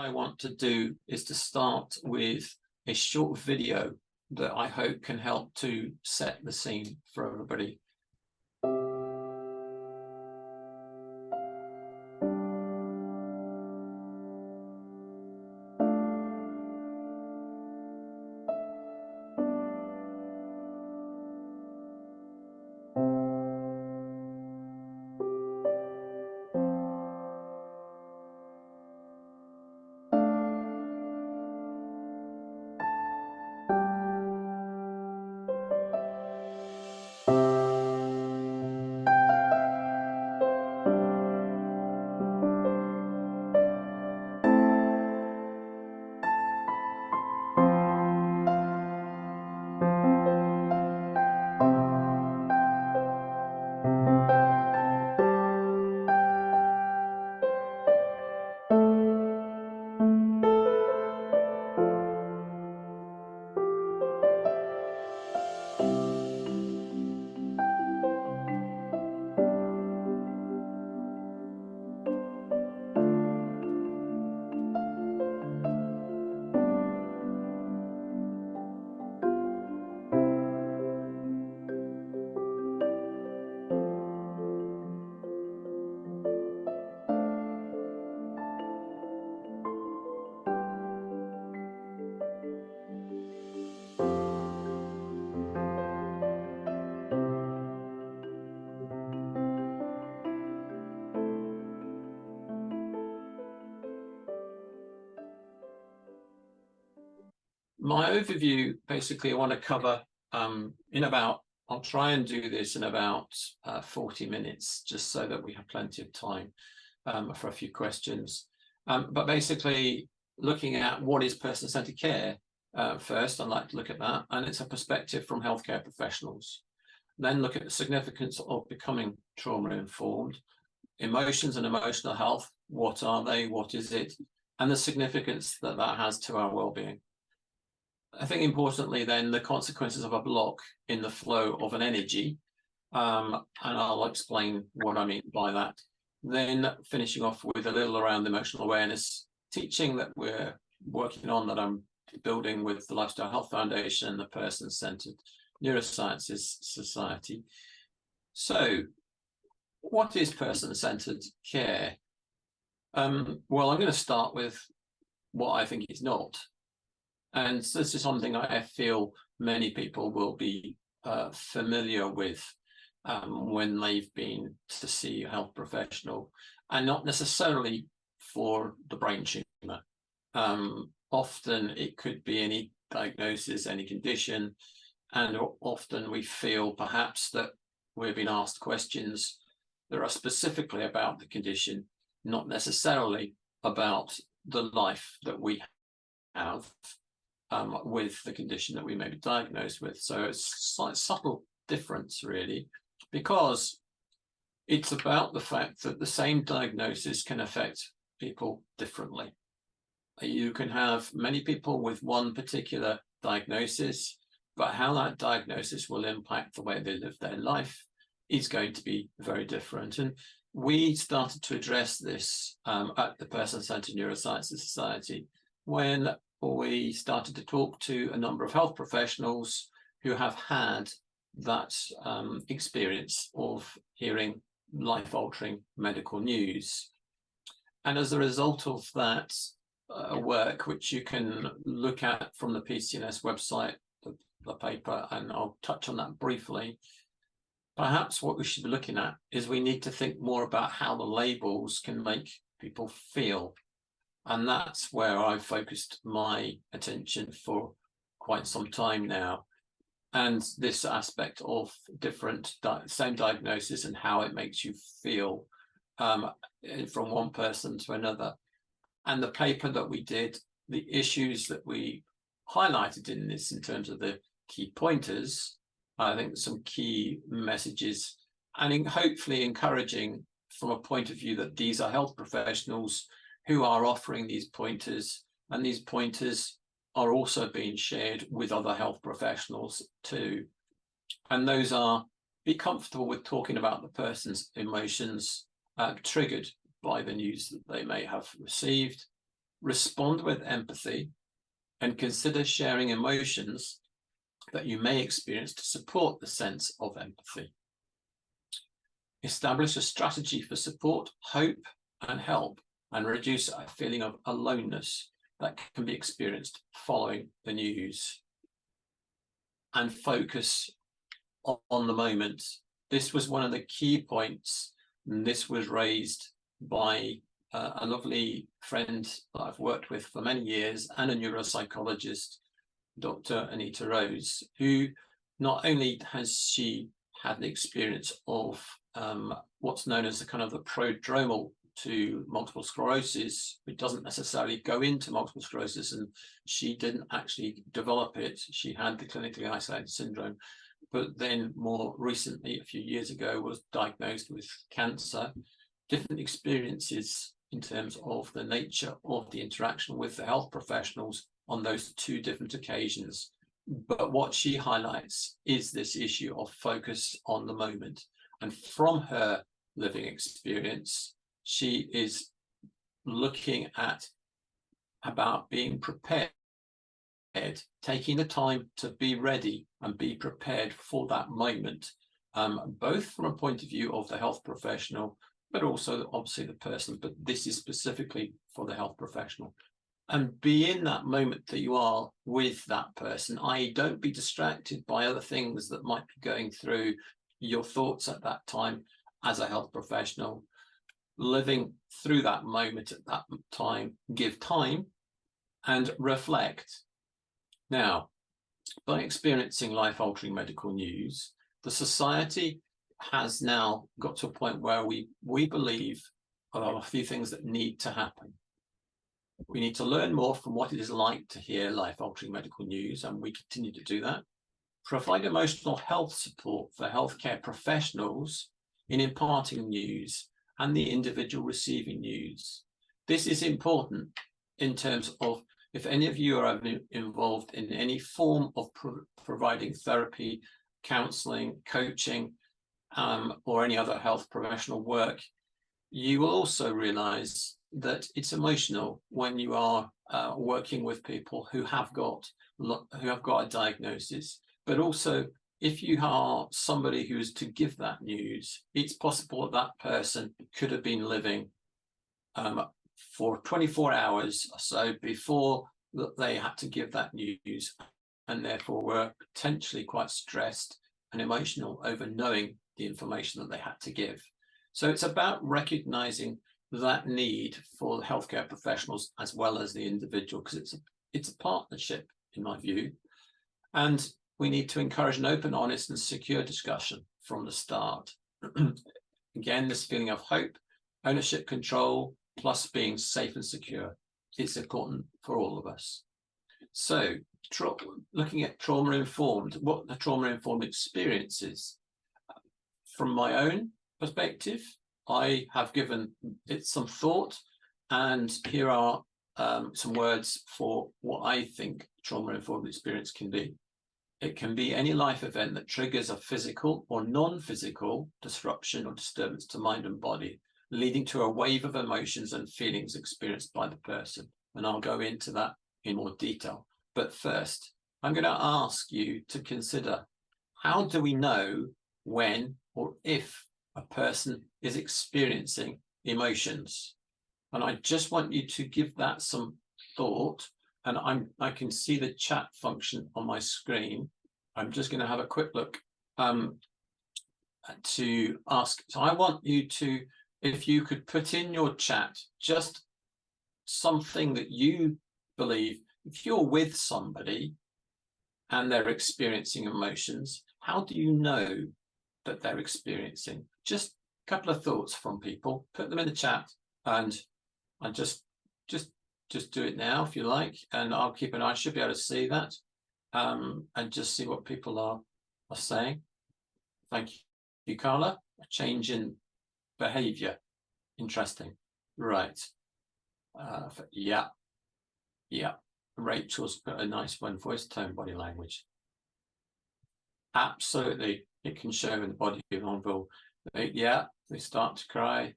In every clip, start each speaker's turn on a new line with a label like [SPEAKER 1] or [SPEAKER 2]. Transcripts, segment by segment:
[SPEAKER 1] I want to do is to start with a short video that I hope can help to set the scene for everybody. My overview, basically, I want to cover I'll try and do this in about 40 minutes, just so that we have plenty of time for a few questions. But basically, looking at what is person-centred care first, I'd like to look at that, and it's a perspective from healthcare professionals. Then look at the significance of becoming trauma-informed, emotions and emotional health. What are they? What is it? And the significance that that has to our well-being. I think importantly then the consequences of a block in the flow of an energy, and I'll explain what I mean by that. Then finishing off with a little around emotional awareness teaching that we're working on, that I'm building with the Lifestyle Health Foundation and the Person-Centred Neurosciences Society. So what is person-centred care? Well, I'm going to start with what I think it's not. And this is something I feel many people will be familiar with when they've been to see a health professional, and not necessarily for the brain tumour. Often it could be any diagnosis, any condition, and often we feel perhaps that we've been asked questions that are specifically about the condition, not necessarily about the life that we have with the condition that we may be diagnosed with. So it's a subtle difference, really, because it's about the fact that the same diagnosis can affect people differently. You can have many people with one particular diagnosis, but how that diagnosis will impact the way they live their life is going to be very different. And we started to address this at the Person-Centred Neurosciences Society when we started to talk to a number of health professionals who have had that experience of hearing life-altering medical news. And as a result of that work, which you can look at from the P-CNS website, the paper, and I'll touch on that briefly, perhaps what we should be looking at is we need to think more about how the labels can make people feel. And that's where I've focused my attention for quite some time now. And this aspect of different, same diagnosis and how it makes you feel from one person to another. And the paper that we did, the issues that we highlighted in this in terms of the key pointers, I think some key messages, and hopefully encouraging from a point of view that these are health professionals who are offering these pointers, and these pointers are also being shared with other health professionals too. And those are: be comfortable with talking about the person's emotions triggered by the news that they may have received. respond with empathy, and consider sharing emotions that you may experience to support the sense of empathy. Establish a strategy for support, hope, and help, and reduce a feeling of aloneness that can be experienced following the news. And focus on the moment. This was one of the key points, and this was raised by a lovely friend that I've worked with for many years and a neuropsychologist, Dr. Anita Rose, who not only has she had the experience of what's known as the kind of the prodromal to multiple sclerosis, which doesn't necessarily go into multiple sclerosis, and she didn't actually develop it. She had the clinically isolated syndrome, but then more recently, a few years ago, was diagnosed with cancer. Different experiences in terms of the nature of the interaction with the health professionals on those two different occasions. But what she highlights is this issue of focus on the moment. And from her living experience, she is looking at about being prepared, taking the time to be ready and be prepared for that moment, both from a point of view of the health professional, but also obviously the person, but this is specifically for the health professional. And be in that moment that you are with that person, i.e. don't be distracted by other things that might be going through your thoughts at that time as a health professional. Living through that moment at that time, give time and reflect. Now, by experiencing life-altering medical news, the society has now got to a point where we believe there are a few things that need to happen. We need to learn more from what it is like to hear life-altering medical news, and we continue to do that. Provide emotional health support for healthcare professionals in imparting news and the individual receiving news. This is important in terms of if any of you are involved in any form of providing therapy, counselling, coaching, or any other health professional work, you will also realise that it's emotional when you are working with people who have got a diagnosis, but also if you are somebody who is to give that news, it's possible that that person could have been living for 24 hours or so before they had to give that news, and therefore were potentially quite stressed and emotional over knowing the information that they had to give. So it's about recognizing that need for the healthcare professionals as well as the individual, because it's a partnership, in my view. And we need to encourage an open, honest, and secure discussion from the start. Again, this feeling of hope, ownership, control, plus being safe and secure is important for all of us. So, looking at trauma-informed, what the trauma-informed experience is. From my own perspective, I have given it some thought, and here are some words for what I think trauma-informed experience can be. It can be any life event that triggers a physical or non-physical disruption or disturbance to mind and body, leading to a wave of emotions and feelings experienced by the person. And I'll go into that in more detail. But first, I'm going to ask you to consider, how do we know when or if a person is experiencing emotions? And I just want you to give that some thought. And I can see the chat function on my screen. I'm just going to have a quick look to ask. So I want you to, if you could put in your chat just something that you believe, if you're with somebody and they're experiencing emotions, how do you know that they're experiencing? Just a couple of thoughts from people. Put them in the chat, and just do it now if you like, and I'll keep an eye. I should be able to see that, and just see what people are saying. Thank you, Carla. A change in behaviour. Interesting. Right. Yeah. Rachel's put a nice one. Voice, tone, body language. Absolutely, it can show in the body of vulnerable. Yeah, they start to cry,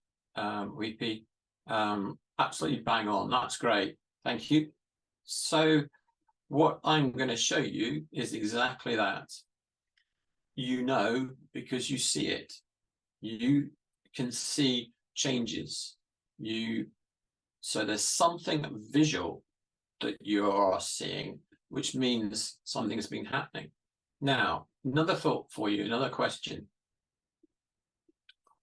[SPEAKER 1] weepy. Absolutely bang on. That's great. Thank you. So what I'm going to show you is exactly that. You know, because you see it. You can see changes. So there's something visual that you are seeing, which means something has been happening. Now, another thought for you, another question.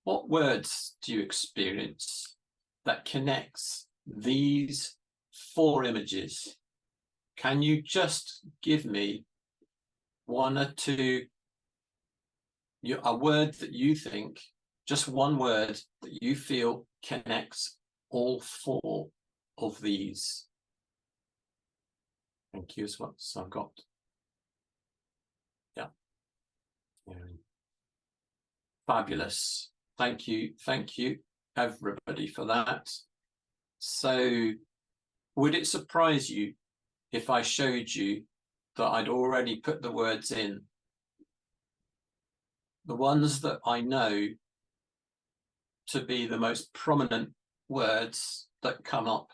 [SPEAKER 1] What words do you experience that connects these 4 images? Can you just give me 1 or 2, a word that you think, just one word that you feel connects all 4 of these? Thank you as well. So I've got, yeah. Fabulous. Thank you everybody for that. So would it surprise you if I showed you that I'd already put the words in? The ones that I know to be the most prominent words that come up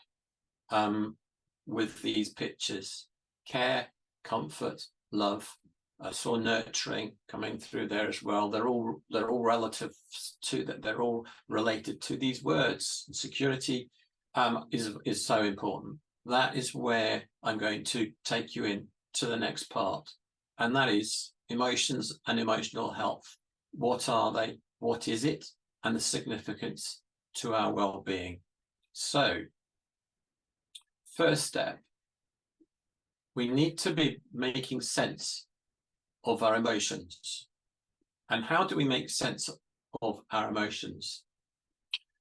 [SPEAKER 1] with these pictures: care, comfort, love. I saw nurturing coming through there as well. They're all relative to that. They're all related to these words. Security is so important. That is where I'm going to take you in to the next part, and that is emotions and emotional health. What are they? What is it? And the significance to our well-being. So, first step, we need to be making sense of our emotions. And how do we make sense of our emotions?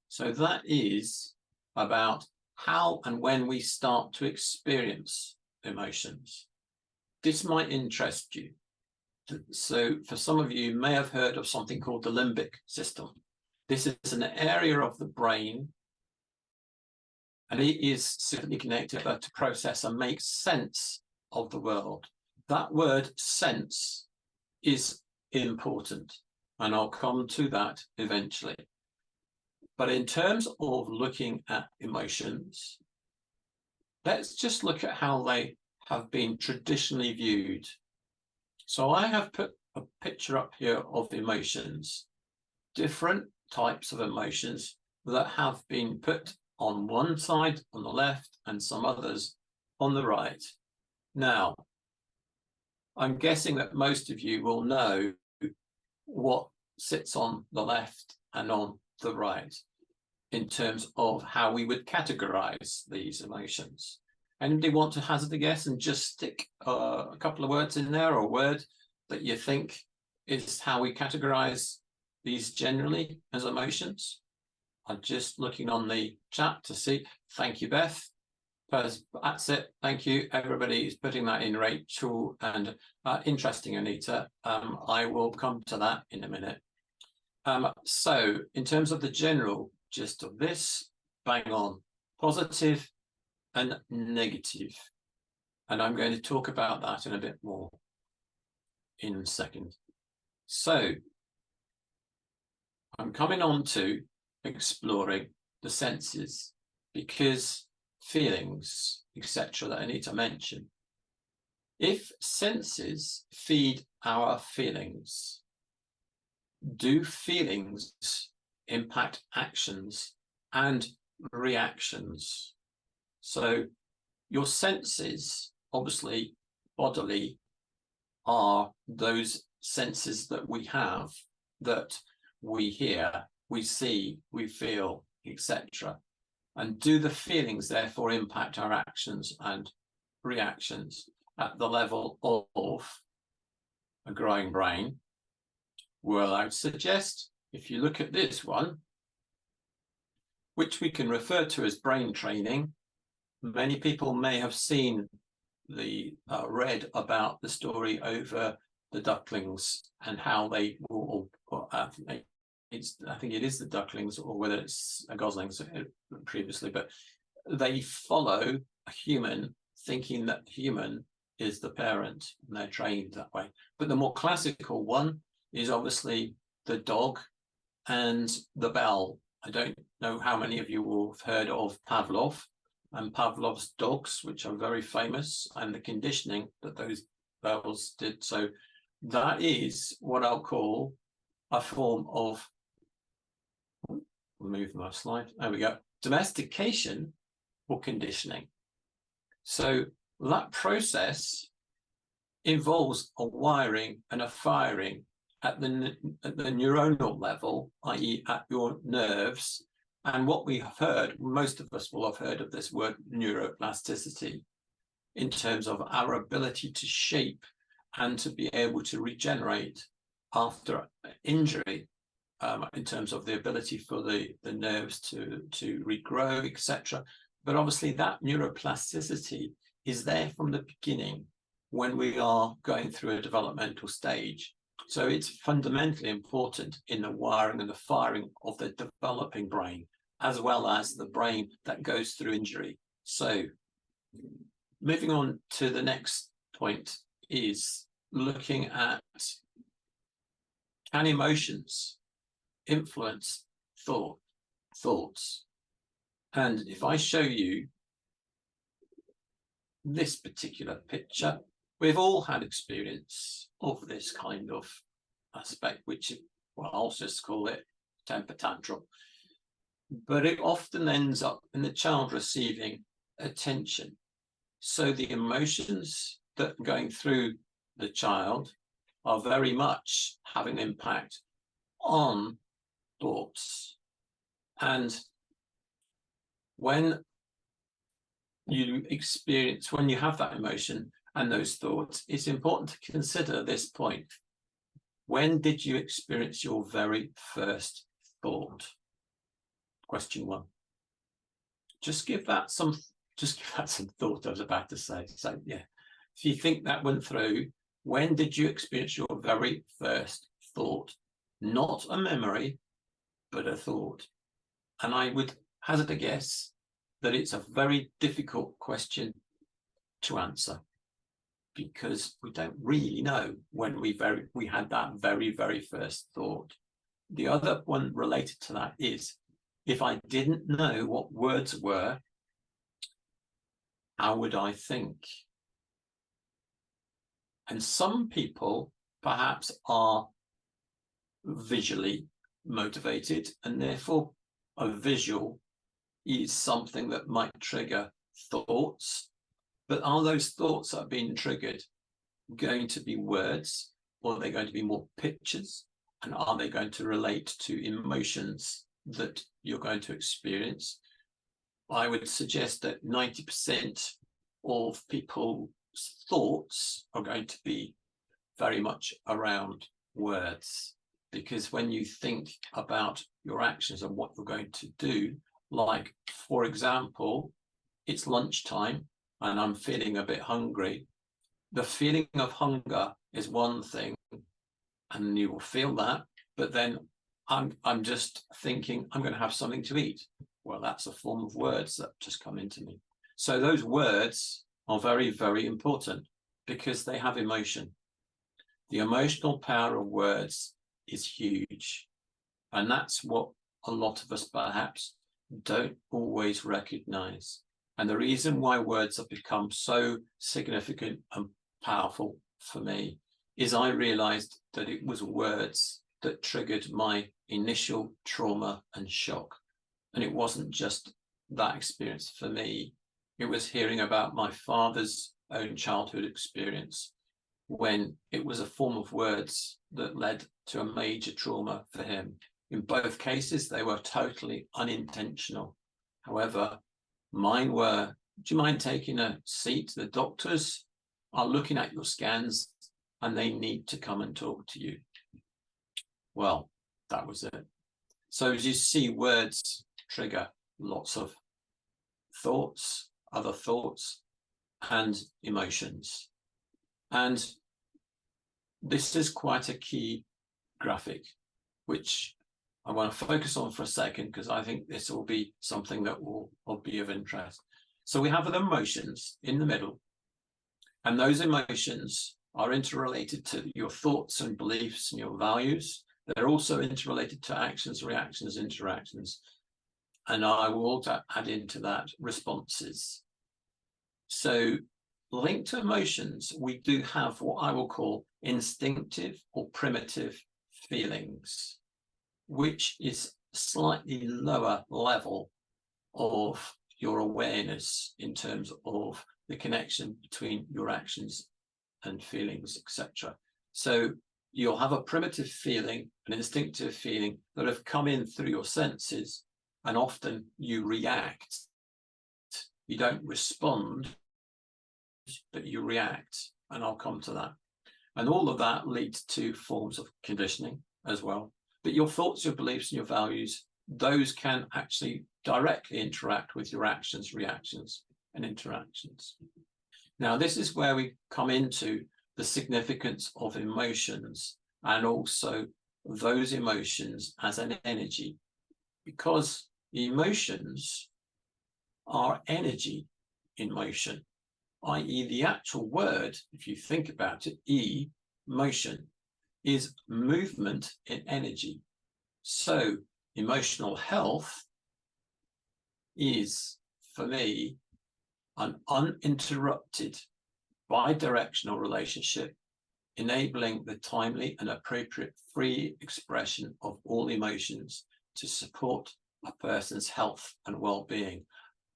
[SPEAKER 1] So that is about how and when we start to experience emotions. This might interest you. So for some of you may have heard of something called the limbic system. This is an area of the brain, and it is simply connected to process and make sense of the world. That word sense is important, and I'll come to that eventually. But in terms of looking at emotions, let's just look at how they have been traditionally viewed. So I have put a picture up here of emotions, different types of emotions that have been put on one side on the left and some others on the right. Now, I'm guessing that most of you will know what sits on the left and on the right in terms of how we would categorize these emotions. Anybody want to hazard a guess and just stick a couple of words in there, or a word that you think is how we categorize these generally as emotions? I'm just looking on the chat to see. Thank you, Beth. That's it. Thank you. Everybody is putting that in. Rachel and interesting, Anita. I will come to that in a minute. So in terms of the general gist of this, bang on, positive and negative. And I'm going to talk about that in a bit more in a second. So I'm coming on to exploring the senses, because feelings, etc., that I need to mention. If senses feed our feelings, do feelings impact actions and reactions? So your senses, obviously bodily, are those senses that we have, that we hear, we see, we feel, etc. And do the feelings therefore impact our actions and reactions at the level of a growing brain? Well, I would suggest if you look at this one, which we can refer to as brain training, many people may have seen read about the story over the ducklings and how they will, I think it is the ducklings, or whether it's a goslings previously, but they follow a human, thinking that human is the parent, and they're trained that way. But the more classical one is obviously the dog and the bell. I don't know how many of you will have heard of Pavlov, and Pavlov's dogs, which are very famous, and the conditioning that those bells did. So that is what I'll call a form of, move my slide, there we go, domestication or conditioning. So that process involves a wiring and a firing at the neuronal level, i.e. at your nerves. And what we have heard, most of us will have heard of this word neuroplasticity, in terms of our ability to shape and to be able to regenerate after injury, in terms of the ability for the nerves to regrow, etc. But obviously that neuroplasticity is there from the beginning when we are going through a developmental stage. So it's fundamentally important in the wiring and the firing of the developing brain, as well as the brain that goes through injury. So moving on to the next point is looking at, can emotions influence thoughts? And if I show you this particular picture, we've all had experience of this kind of aspect, which, well, I'll just call it temper tantrum. But it often ends up in the child receiving attention. So the emotions that are going through the child are very much having an impact on thoughts. And when you have that emotion and those thoughts, it's important to consider this point. When did you experience your very first thought? Question one. Just give that some thought, I was about to say. So yeah, if you think that went through, when did you experience your very first thought? Not a memory, but a thought. And I would hazard a guess that it's a very difficult question to answer, because we don't really know when we had that very, very first thought. The other one related to that is, if I didn't know what words were, how would I think? And some people perhaps are visually motivated, and therefore a visual is something that might trigger thoughts. But are those thoughts that are being triggered going to be words, or are they going to be more pictures? And are they going to relate to emotions that you're going to experience? I would suggest that 90% of people's thoughts are going to be very much around words, because when you think about your actions and what you're going to do, like, for example, it's lunchtime and I'm feeling a bit hungry. The feeling of hunger is one thing, and you will feel that, but then I'm just thinking I'm going to have something to eat. Well, that's a form of words that just come into me. So those words are very, very important because they have emotion. The emotional power of words is huge. And that's what a lot of us perhaps don't always recognize. And the reason why words have become so significant and powerful for me is I realized that it was words that triggered my initial trauma and shock. And it wasn't just that experience for me. It was hearing about my father's own childhood experience, when it was a form of words that led to a major trauma for him. In both cases, they were totally unintentional. However, mine were, do you mind taking a seat? The doctors are looking at your scans and they need to come and talk to you. Well, that was it. So as you see, words trigger lots of thoughts, other thoughts, and emotions. And this is quite a key graphic, which I want to focus on for a second, because I think this will be something that will be of interest. So we have the emotions in the middle, and those emotions are interrelated to your thoughts and beliefs and your values. They're also interrelated to actions, reactions, interactions. and I will also add into that responses. So linked to emotions, we do have what I will call instinctive or primitive feelings, which is slightly lower level of your awareness in terms of the connection between your actions and feelings, etc. So you'll have a primitive feeling, an instinctive feeling that have come in through your senses, and often you react. You don't respond, but you react, and I'll come to that. And all of that leads to forms of conditioning as well. But your thoughts, your beliefs, and your values, those can actually directly interact with your actions, reactions, and interactions. Now, this is where we come into the significance of emotions, and also those emotions as an energy, because emotions are energy in motion, i.e. the actual word, if you think about it, motion, is movement in energy. So emotional health is, for me, an uninterrupted bi-directional relationship, enabling the timely and appropriate free expression of all emotions to support a person's health and well-being.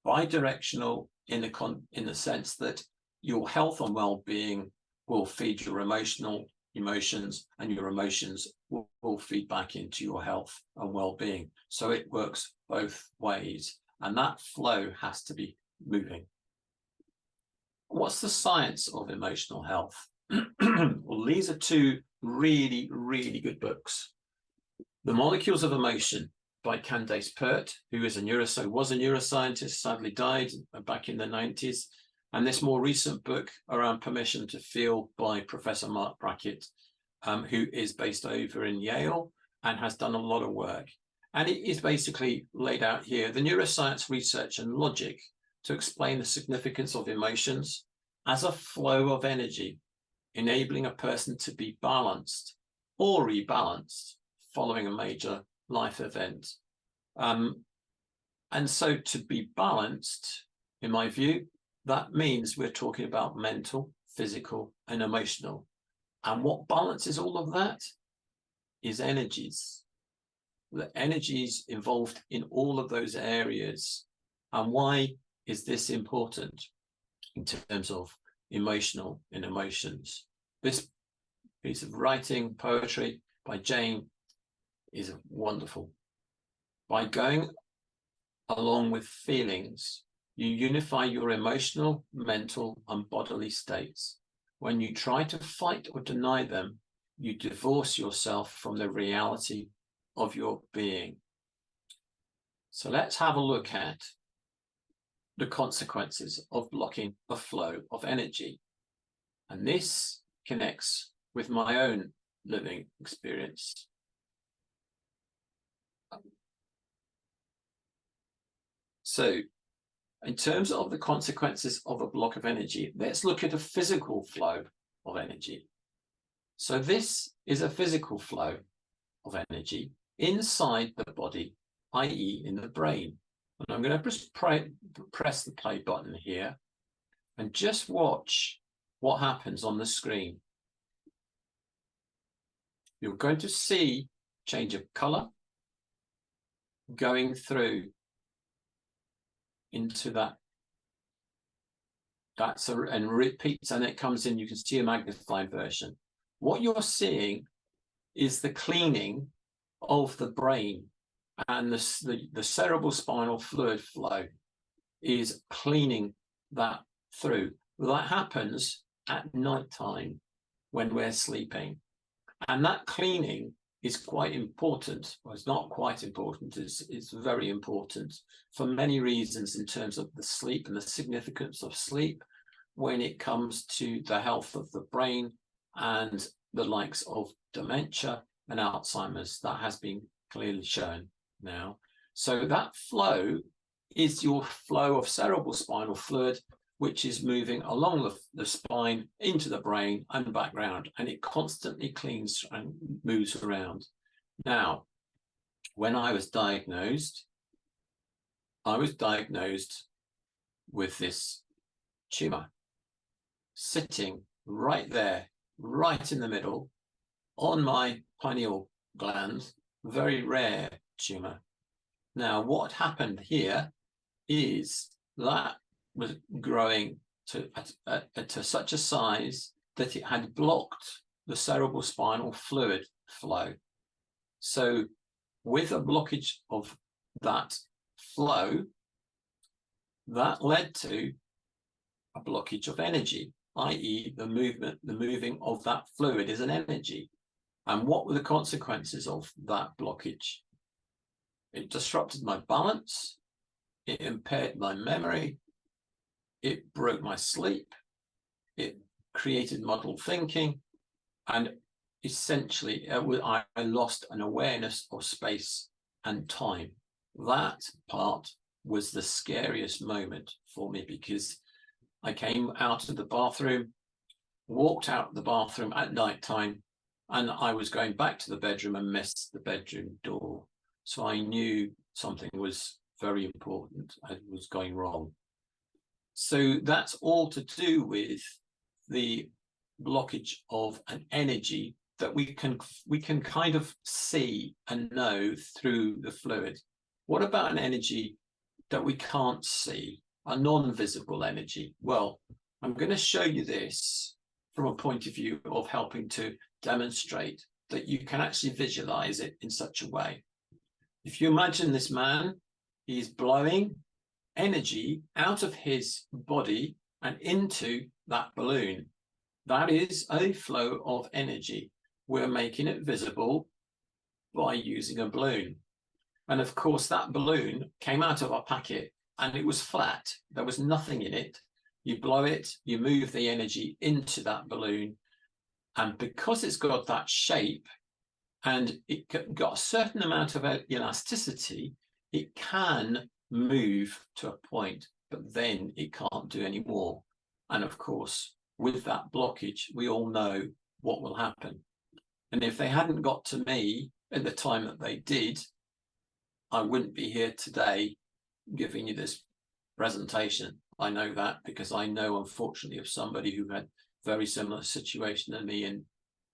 [SPEAKER 1] Bi-directional in the sense that your health and well-being will feed your emotions, and your emotions will feed back into your health and well-being. So it works both ways, and that flow has to be moving. What's the science of emotional health? Well, these are two really, really good books. The Molecules of Emotion by Candace Pert, who was a neuroscientist, sadly died back in the 90s. And this more recent book around Permission to Feel by Professor Mark Brackett, who is based over in Yale and has done a lot of work. And it is basically laid out here, the neuroscience, research, and logic to explain the significance of emotions as a flow of energy, enabling a person to be balanced or rebalanced following a major life event. And so to be balanced, in my view, that means we're talking about mental, physical, and emotional. And what balances all of that is energies. The energies involved in all of those areas. And why is this important in terms of emotional and emotions? This piece of writing, poetry by Jane is wonderful. By going along with feelings, you unify your emotional, mental, and bodily states. When you try to fight or deny them, you divorce yourself from the reality of your being. So let's have a look at the consequences of blocking the flow of energy. And this connects with my own living experience. So in terms of the consequences of a block of energy, let's look at a physical flow of energy. So this is a physical flow of energy inside the body, i.e. in the brain. And I'm going to just press the play button here and just watch what happens on the screen. You're going to see change of color going through into that. And repeats, and it comes in, you can see a magnified version. What you're seeing is the cleaning of the brain, and the cerebral spinal fluid flow is cleaning that through. Well, that happens at night time when we're sleeping. And that cleaning is quite important. Well, it's not quite important, it's very important for many reasons in terms of the sleep and the significance of sleep when it comes to the health of the brain and the likes of dementia and Alzheimer's. That has been clearly shown now. So that flow is your flow of cerebral spinal fluid, which is moving along the spine into the brain and background, and it constantly cleans and moves around. Now, when I was diagnosed, I was diagnosed with this tumour sitting right there, right in the middle, on my pineal gland, very rare tumour. Now, what happened here is that was growing to such a size that it had blocked the cerebral spinal fluid flow. So with a blockage of that flow, that led to a blockage of energy, i.e. the moving of that fluid is an energy. And what were the consequences of that blockage? It disrupted my balance, it impaired my memory, it broke my sleep, it created muddled thinking, and essentially I lost an awareness of space and time. That part was the scariest moment for me, because I came out of the bathroom, walked out the bathroom at night time, and I was going back to the bedroom and missed the bedroom door. So I knew something was very important and was going wrong. So that's all to do with the blockage of an energy that we can kind of see and know through the fluid. What about an energy that we can't see, a non-visible energy? Well, I'm going to show you this from a point of view of helping to demonstrate that you can actually visualize it in such a way. If you imagine this man, he's blowing energy out of his body and into that balloon. That is a flow of energy. We're making it visible by using a balloon. And of course, that balloon came out of our packet and it was flat. There was nothing in it. You blow it, you move the energy into that balloon. And because it's got that shape and it got a certain amount of elasticity, it can move to a point, but then it can't do any more. And of course, with that blockage, we all know what will happen. And if they hadn't got to me at the time that they did, I wouldn't be here today giving you this presentation. I know that because I know, unfortunately, of somebody who had a very similar situation to me and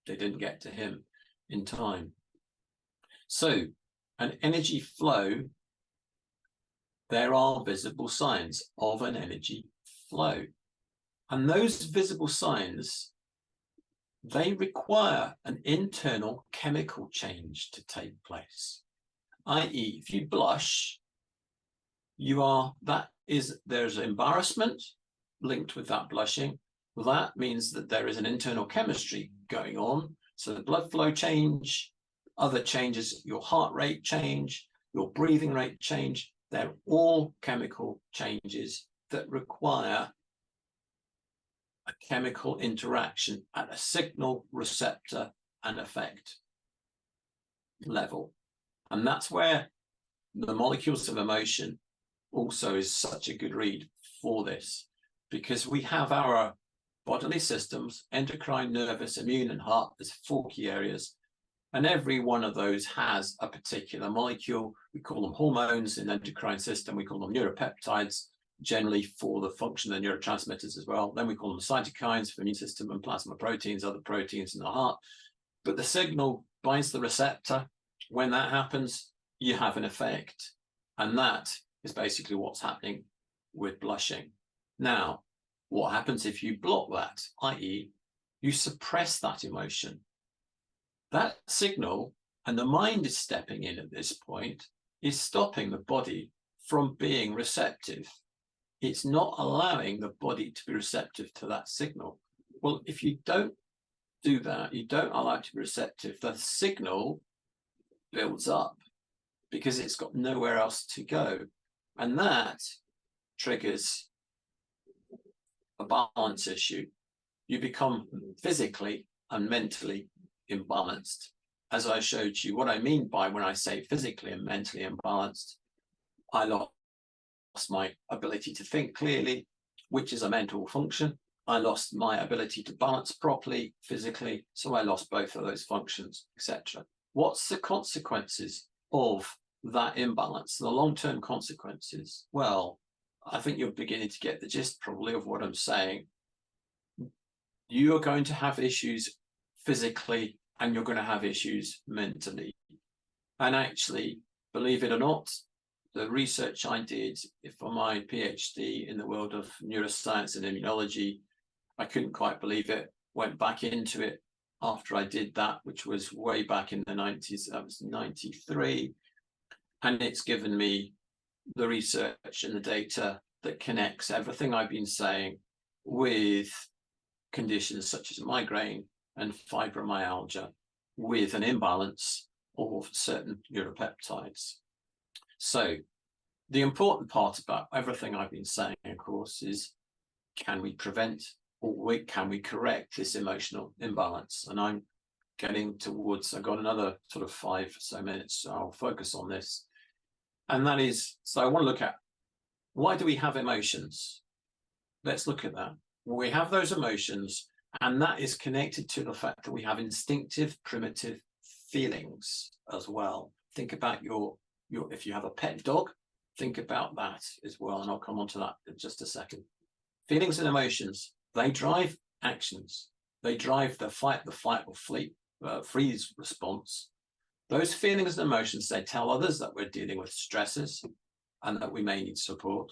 [SPEAKER 1] they didn't get to him in time. So an energy flow, there are visible signs of an energy flow. And those visible signs, they require an internal chemical change to take place. I.e., if you blush, there's embarrassment linked with that blushing. That means that there is an internal chemistry going on. So the blood flow change, other changes, your heart rate change, your breathing rate change, they're all chemical changes that require a chemical interaction at a signal, receptor, and effect level. And that's where the molecules of emotion also is such a good read for this, because we have our bodily systems, endocrine, nervous, immune, and heart as 4 key areas. And every one of those has a particular molecule. We call them hormones in the endocrine system. We call them neuropeptides, generally for the function of the neurotransmitters as well. Then we call them cytokines for the immune system, and plasma proteins, other proteins in the heart. But the signal binds the receptor. When that happens, you have an effect. And that is basically what's happening with blushing. Now, what happens if you block that, i.e., you suppress that emotion? That signal, and the mind is stepping in at this point, is stopping the body from being receptive. It's not allowing the body to be receptive to that signal. Well, if you don't do that, you don't allow it to be receptive, the signal builds up because it's got nowhere else to go. And that triggers a balance issue. You become physically and mentally imbalanced. As I showed you, what I mean by when I say physically and mentally imbalanced, I lost my ability to think clearly, which is a mental function. I lost my ability to balance properly physically, so I lost both of those functions, etc. What's the consequences of that imbalance, the long-term consequences, well, I think you're beginning to get the gist probably of what I'm saying. You are going to have issues physically and you're going to have issues mentally. And actually, believe it or not, the research I did for my PhD in the world of neuroscience and immunology, I couldn't quite believe it, went back into it after I did that, which was way back in the 90s, that was 93. And it's given me the research and the data that connects everything I've been saying with conditions such as migraine and fibromyalgia with an imbalance of certain neuropeptides. So the important part about everything I've been saying, of course, is can we prevent or can we correct this emotional imbalance? And I'm getting towards, I've got another sort of 5 or so minutes, so I'll focus on this. And that is, so I want to look at, why do we have emotions? Let's look at that. We have those emotions, and that is connected to the fact that we have instinctive, primitive feelings as well. Think about your if you have a pet dog, think about that as well, and I'll come on to that in just a second. Feelings and emotions, they drive actions. They drive the fight, or freeze response. Those feelings and emotions, they tell others that we're dealing with stresses and that we may need support.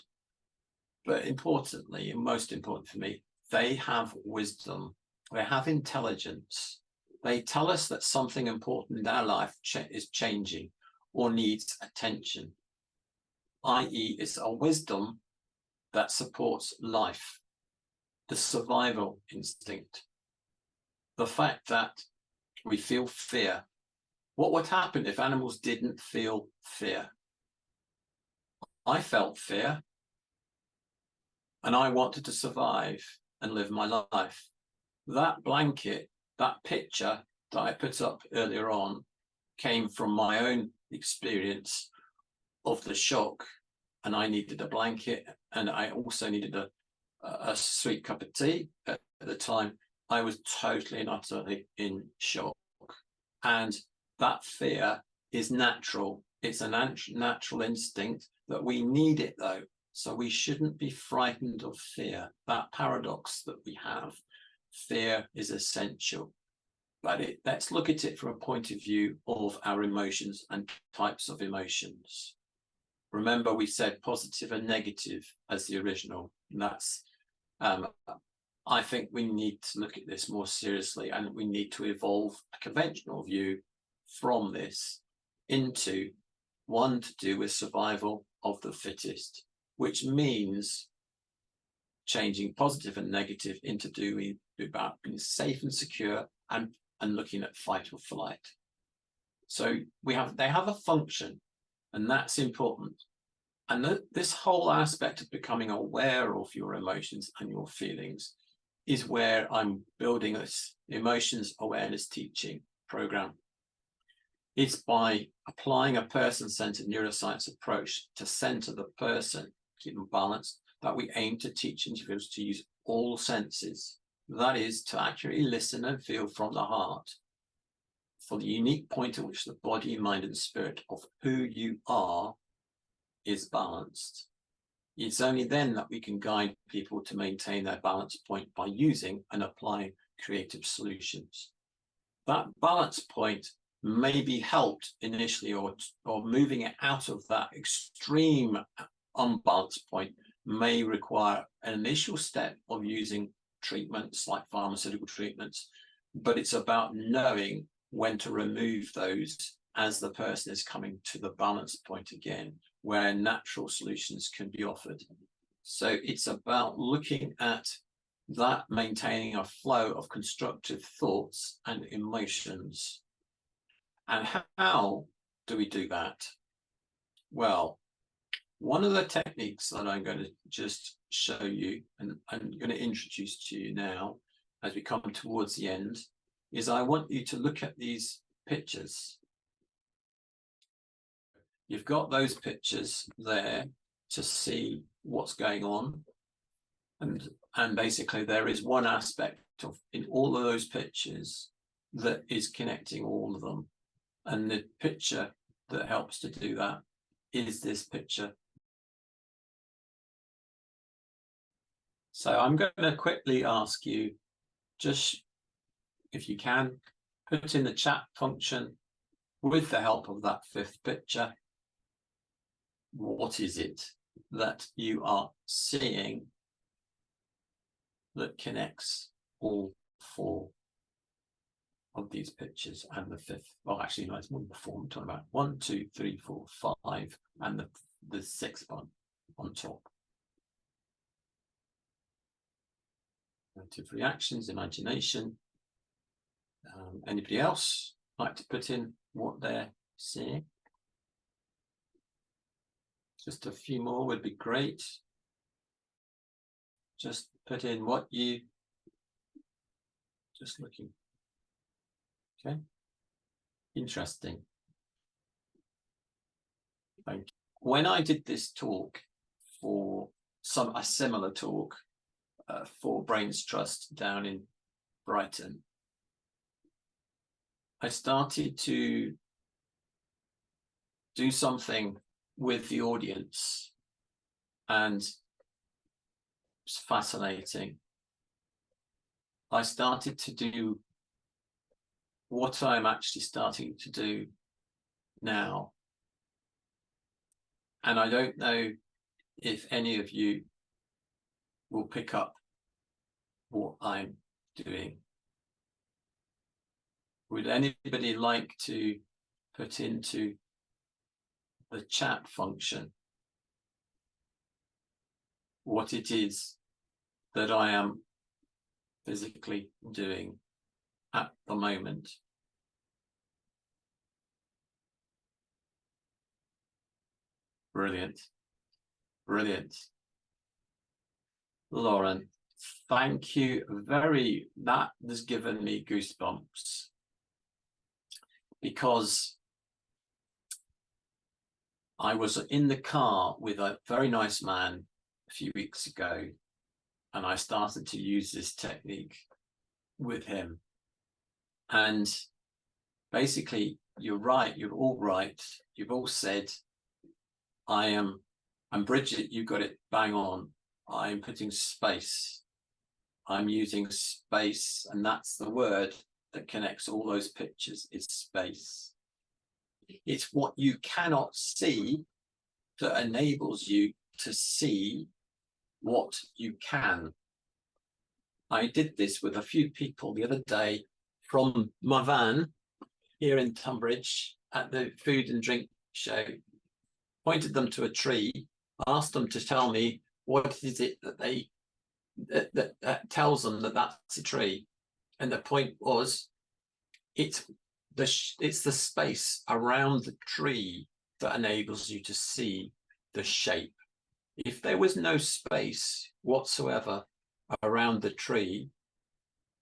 [SPEAKER 1] But importantly, and most important for me, they have wisdom. They have intelligence. They tell us that something important in our life is changing or needs attention, i.e. it's a wisdom that supports life, the survival instinct, the fact that we feel fear. What would happen if animals didn't feel fear? I felt fear, and I wanted to survive and live my life. That blanket, that picture that I put up earlier on, came from my own experience of the shock, and I needed a blanket, and I also needed a sweet cup of tea. At the time, I was totally and utterly in shock. And that fear is natural. It's a natural instinct that we need it, though. So we shouldn't be frightened of fear. That paradox that we have, fear is essential. But let's look at it from a point of view of our emotions and types of emotions. Remember, we said positive and negative as the original. And that's, I think we need to look at this more seriously, and we need to evolve a conventional view from this into one to do with survival of the fittest, which means changing positive and negative into doing about being safe and secure and looking at fight or flight. So they have a function, and that's important. And this whole aspect of becoming aware of your emotions and your feelings is where I'm building this emotions awareness teaching program. It's by applying a person-centered neuroscience approach to center the person, keep them balanced, that we aim to teach individuals to use all senses. That is, to accurately listen and feel from the heart for the unique point at which the body, mind, and spirit of who you are is balanced. It's only then that we can guide people to maintain their balance point by using and applying creative solutions. That balance point may be helped initially, or moving it out of that extreme unbalanced point may require an initial step of using treatments like pharmaceutical treatments, but it's about knowing when to remove those as the person is coming to the balance point again, where natural solutions can be offered. So it's about looking at that, maintaining a flow of constructive thoughts and emotions. And how do we do that? Well, one of the techniques that I'm going to just show you, and I'm going to introduce to you now as we come towards the end, is I want you to look at these pictures. You've got those pictures there to see what's going on. And basically there is one aspect of in all of those pictures that is connecting all of them. And the picture that helps to do that is this picture. So I'm going to quickly ask you, just if you can, put in the chat function with the help of that fifth picture, what is it that you are seeing that connects all four of these pictures and the fifth? Well, actually, no, it's more than the four. I'm talking about 1, 2, 3, 4, 5, and the sixth one on top. Emotive reactions, imagination. Anybody else like to put in what they're seeing? Just a few more would be great. Just put in what you just looking. Okay. Interesting. Thank you. When I did this talk for a similar talk for Brainstrust down in Brighton, I started to do something with the audience, and it's fascinating. I started to do what I'm actually starting to do now. And I don't know if any of you will pick up what I'm doing. Would anybody like to put into the chat function what it is that I am physically doing at the moment? Brilliant. Brilliant. Lauren, thank you that has given me goosebumps, because I was in the car with a very nice man a few weeks ago, and I started to use this technique with him. And basically, you're right, you're all right. You've all said, and Bridget, you got it bang on. I'm putting space. I'm using space, and that's the word that connects all those pictures, is space. It's what you cannot see that enables you to see what you can. I did this with a few people the other day from my van here in Tunbridge at the food and drink show, pointed them to a tree, asked them to tell me what is it that tells them that that's a tree. And the point was, it's the space around the tree that enables you to see the shape. If there was no space whatsoever around the tree,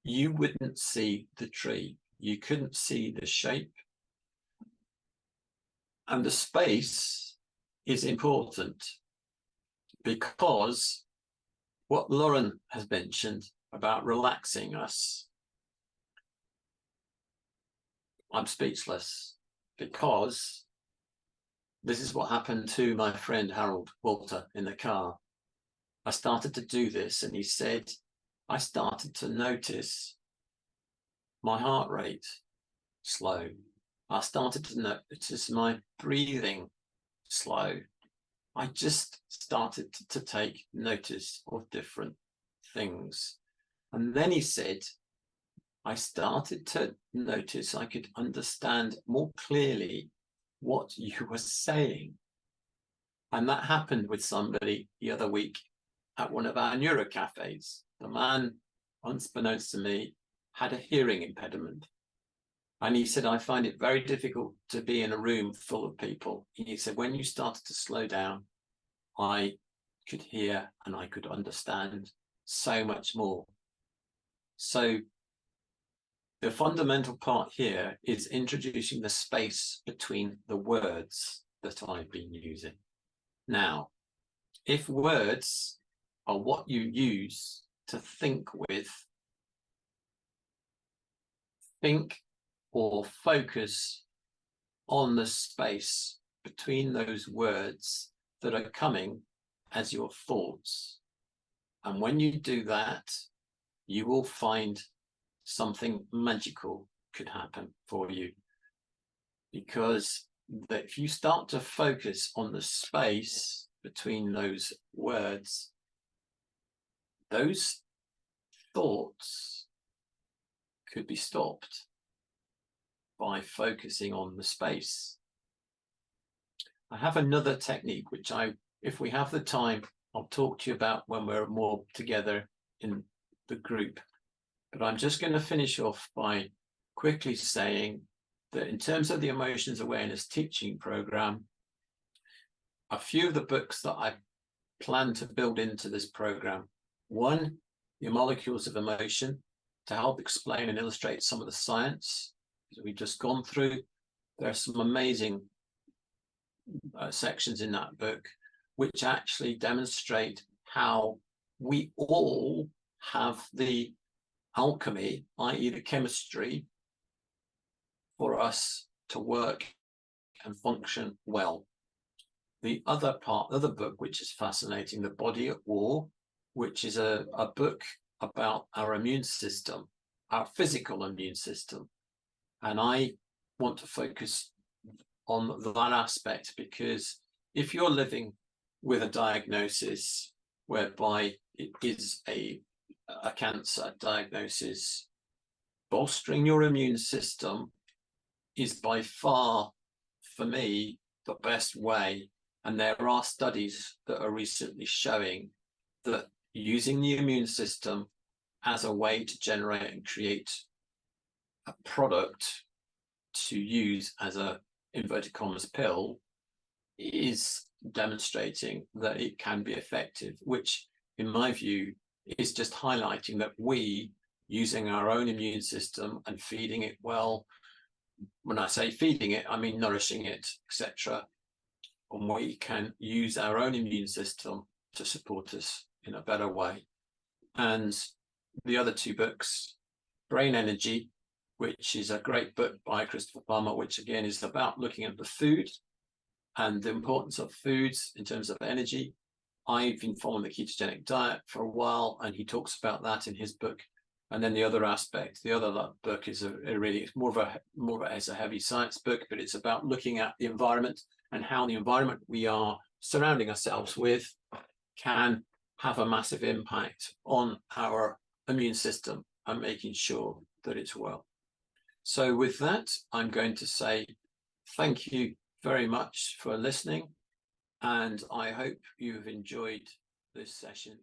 [SPEAKER 1] you wouldn't see the tree. You couldn't see the shape. And the space is important, because what Lauren has mentioned about relaxing us, I'm speechless, because this is what happened to my friend Harold Walter in the car. I started to do this, and he said, I started to notice my heart rate slow. I started to notice my breathing slow. I just started to take notice of different things. And then he said, I started to notice I could understand more clearly what you were saying. And that happened with somebody the other week at one of our neuro cafes. The man, unbeknownst to me, had a hearing impediment. And he said, I find it very difficult to be in a room full of people. He said, when you started to slow down, I could hear and I could understand so much more. So the fundamental part here is introducing the space between the words that I've been using. Now, if words are what you use to think with, think or focus on the space between those words that are coming as your thoughts. And when you do that, you will find something magical could happen for you. Because if you start to focus on the space between those words, those thoughts could be stopped by focusing on the space. I have another technique, which if we have the time, I'll talk to you about when we're more together in the group. But I'm just going to finish off by quickly saying that in terms of the Emotions Awareness Teaching Program, a few of the books that I plan to build into this program. One, The Molecules of Emotion, to help explain and illustrate some of the science that we've just gone through. There are some amazing sections in that book which actually demonstrate how we all have the alchemy, i.e. the chemistry, for us to work and function well. The other part of the book, which is fascinating, The Body at War, which is a book about our immune system, our physical immune system. And I want to focus on that aspect, because if you're living with a diagnosis whereby it is a cancer diagnosis, bolstering your immune system is by far, for me, the best way. And there are studies that are recently showing that using the immune system as a way to generate and create a product to use as a inverted commas pill is demonstrating that it can be effective, which in my view is just highlighting that we, using our own immune system and feeding it well, when I say feeding it, I mean nourishing it, etc., and we can use our own immune system to support us in a better way. And the other two books, Brain Energy, which is a great book by Christopher Palmer, which again is about looking at the food and the importance of foods in terms of energy. I've been following the ketogenic diet for a while, and he talks about that in his book. And then the other aspect, the other book is it's more of a heavy science book, but it's about looking at the environment and how the environment we are surrounding ourselves with can have a massive impact on our immune system and making sure that it's well. So with that, I'm going to say thank you very much for listening, and I hope you've enjoyed this session.